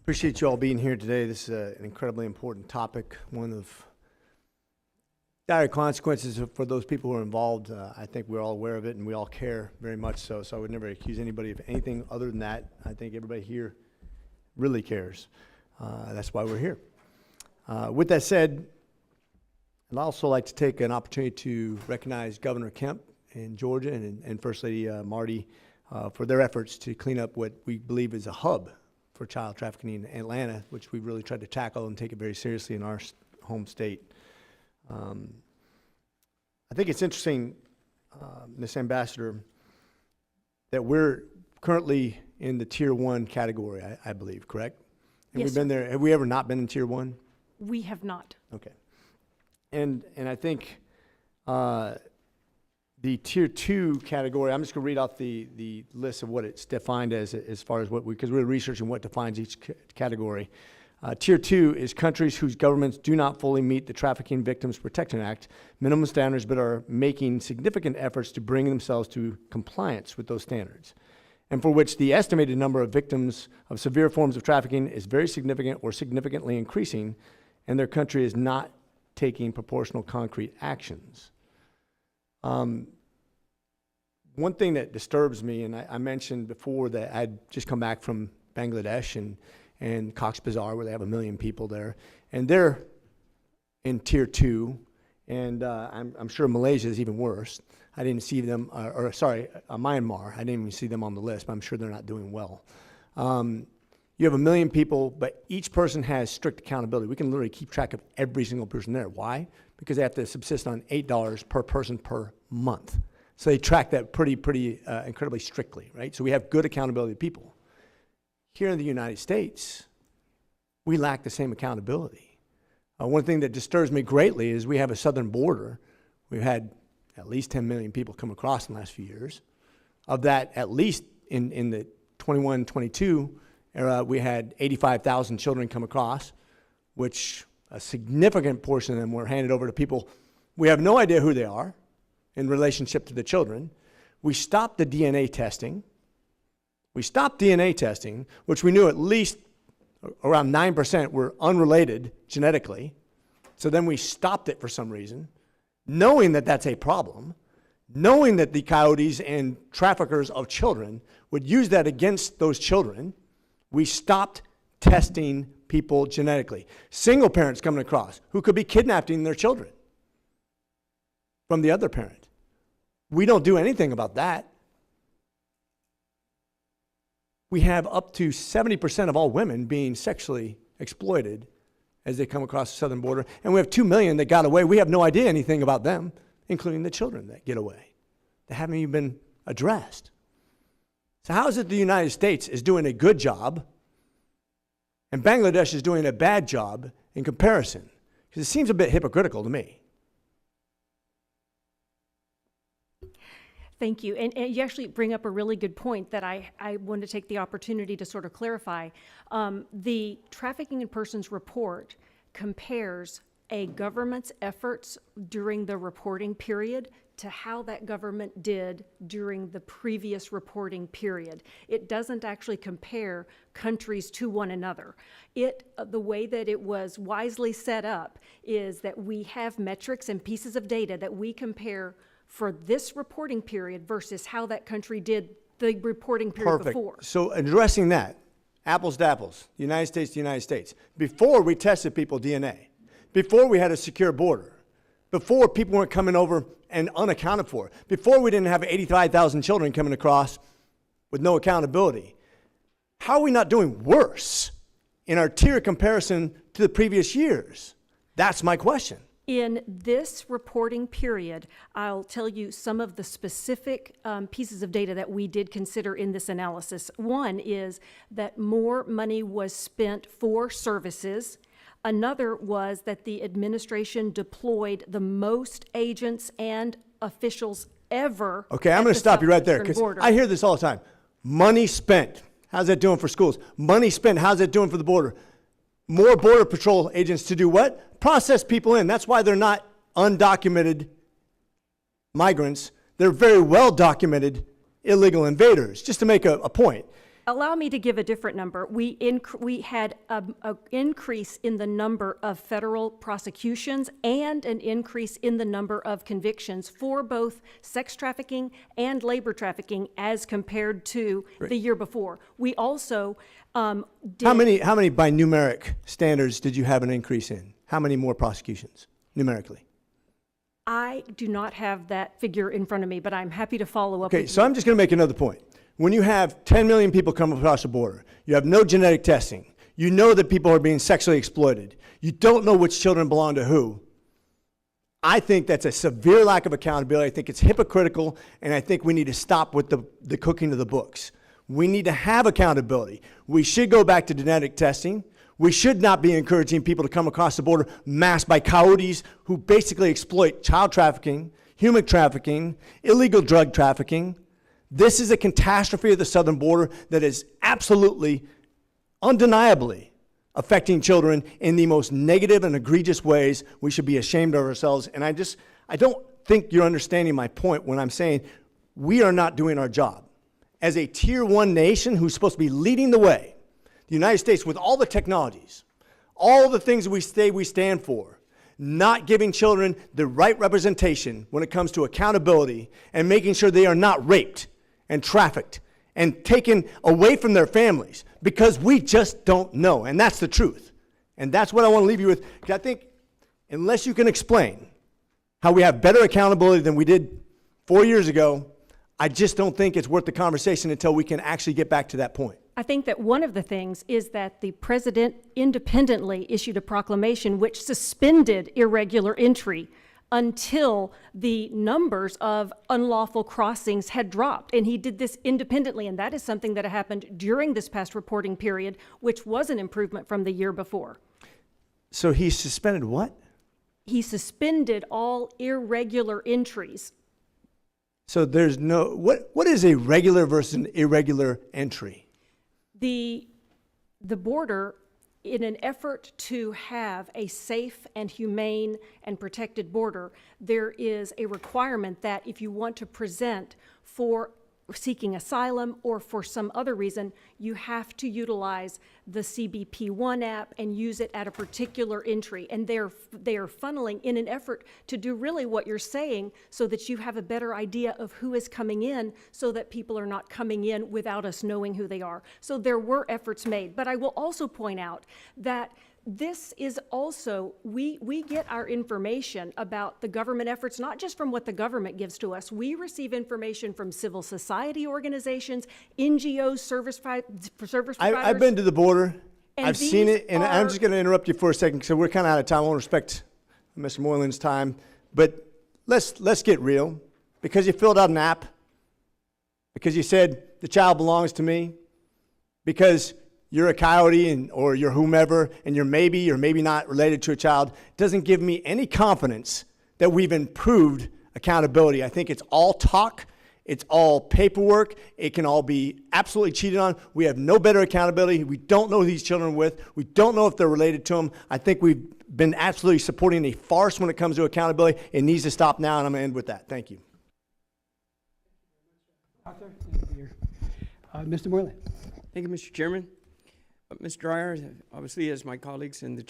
Appreciate you all being here today. This is an incredibly important topic, one of dire consequences for those people who are involved. I think we're all aware of it and we all care very much so. So I would never accuse anybody of anything other than that. I think everybody here really cares. That's why we're here. With that said, I'd also like to take an opportunity to recognize Governor Kemp in Georgia and First Lady Marty for their efforts to clean up what we believe is a hub for child trafficking in Atlanta, which we've really tried to tackle and take it very seriously in our home state. I think it's interesting, Ms. Ambassador, that we're currently in the Tier 1 category, I believe, correct? And yes, we've been there. Have we ever not been in Tier 1? We have not. Okay. And I think the Tier 2 category, I'm just going to read off the list of what it's defined as far as what because we're researching what defines each category. Tier 2 is countries whose governments do not fully meet the Trafficking Victims Protection Act minimum standards, but are making significant efforts to bring themselves to compliance with those standards, and for which the estimated number of victims of severe forms of trafficking is very significant or significantly increasing, and their country is not taking proportional concrete actions. One thing that disturbs me, and I mentioned before that I'd just come back from Bangladesh and Cox's Bazar, where they have 1 million people there, and they're in Tier 2, and I'm sure Malaysia is even worse. I didn't see them, Myanmar, I didn't even see them on the list, but I'm sure they're not doing well. You have 1 million people, but each person has strict accountability. We can literally keep track of every single person there. Why? Because they have to subsist on $8 per person per month. So they track that pretty incredibly strictly, right? So we have good accountability of people. Here in the United States, we lack the same accountability. One thing that disturbs me greatly is we have a southern border. We've had at least 10 million people come across in the last few years. Of that, at least in the 21, 22 era, we had 85,000 children come across, which a significant portion of them were handed over to people. We have no idea who they are in relationship to the children. We stopped the DNA testing. We stopped DNA testing, which we knew at least around 9% were unrelated genetically. So then we stopped it for some reason, knowing that that's a problem, knowing that the coyotes and traffickers of children would use that against those children. We stopped testing people genetically. Single parents coming across who could be kidnapping their children from the other parent. We don't do anything about that. We have up to 70% of all women being sexually exploited as they come across the southern border. And we have 2 million that got away. We have no idea anything about them, including the children that get away. They haven't even been addressed. So how is it the United States is doing a good job and Bangladesh is doing a bad job in comparison? Because it seems a bit hypocritical to me. Thank you. And you actually bring up a really good point that I want to take the opportunity to sort of clarify. The Trafficking in Persons report compares a government's efforts during the reporting period to how that government did during the previous reporting period. It doesn't actually compare countries to one another. The way that it was wisely set up is that we have metrics and pieces of data that we compare for this reporting period versus how that country did the reporting period before. So addressing that, apples to apples, United States to United States. Before we tested people DNA, before we had a secure border, before people weren't coming over and unaccounted for, before we didn't have 85,000 children coming across with no accountability, how are we not doing worse in our tier comparison to the previous years? That's my question. In this reporting period, I'll tell you some of the specific pieces of data that we did consider in this analysis. One is that more money was spent for services. Another was that the administration deployed the most agents and officials ever. Okay, I'm going to stop you right there because I hear this all the time. Money spent. How's that doing for schools? Money spent. How's that doing for the border? More Border Patrol agents to do what? Process people in. That's why they're not undocumented migrants. They're very well documented illegal invaders, just to make a point. Allow me to give a different number. We had an increase in the number of federal prosecutions and an increase in the number of convictions for both sex trafficking and labor trafficking as compared to the year before. We also did. How many by numeric standards did you have an increase in? How many more prosecutions numerically? I do not have that figure in front of me, but I'm happy to follow up. Okay, with so you. I'm just going to make another point. When you have 10 million people come across the border, you have no genetic testing, you know that people are being sexually exploited, you don't know which children belong to who, I think that's a severe lack of accountability. I think it's hypocritical, and I think we need to stop with the cooking of the books. We need to have accountability. We should go back to genetic testing. We should not be encouraging people to come across the border masked by coyotes who basically exploit child trafficking, human trafficking, illegal drug trafficking. This is a catastrophe of the southern border that is absolutely, undeniably affecting children in the most negative and egregious ways. We should be ashamed of ourselves. And I don't think you're understanding my point when I'm saying we are not doing our job. As a tier 1 nation who's supposed to be leading the way, the United States, with all the technologies, all the things we stand for, not giving children the right representation when it comes to accountability and making sure they are not raped and trafficked and taken away from their families because we just don't know. And that's the truth. And that's what I want to leave you with. Because I think unless you can explain how we have better accountability than we did 4 years ago, I just don't think it's worth the conversation until we can actually get back to that point. I think that one of the things is that the president independently issued a proclamation which suspended irregular entry until the numbers of unlawful crossings had dropped. And he did this independently, and that is something that happened during this past reporting period, which was an improvement from the year before. So he suspended what? He suspended all irregular entries. So there's no, what is a regular versus an irregular entry? The border, in an effort to have a safe and humane and protected border, there is a requirement that if you want to present for seeking asylum or for some other reason, you have to utilize the CBP1 app and use it at a particular entry. And they are funneling in an effort to do really what you're saying so that you have a better idea of who is coming in so that people are not coming in without us knowing who they are. So there were efforts made. But I will also point out that this is also, we get our information about the government efforts, not just from what the government gives to us. We receive information from civil society organizations, NGOs, service providers. I've been to the border. And I've seen it, and I'm are- just going to interrupt you for a second because we're kind of out of time. I want to respect Mr. Moylan's time, but let's get real. Because you filled out an app, because you said the child belongs to me, because you're a coyote or you're whomever, and you're maybe or maybe not related to a child, doesn't give me any confidence that we've improved accountability. I think it's all talk. It's all paperwork. It can all be absolutely cheated on. We have no better accountability. We don't know who these children are with. We don't know if they're related to them. I think we've been absolutely supporting a farce when it comes to accountability. It needs to stop now, and I'm going to end with that. Thank you. Mr. Moylan. Thank you, Mr. Chairman. Ms. Dreyer, obviously, as my colleagues in the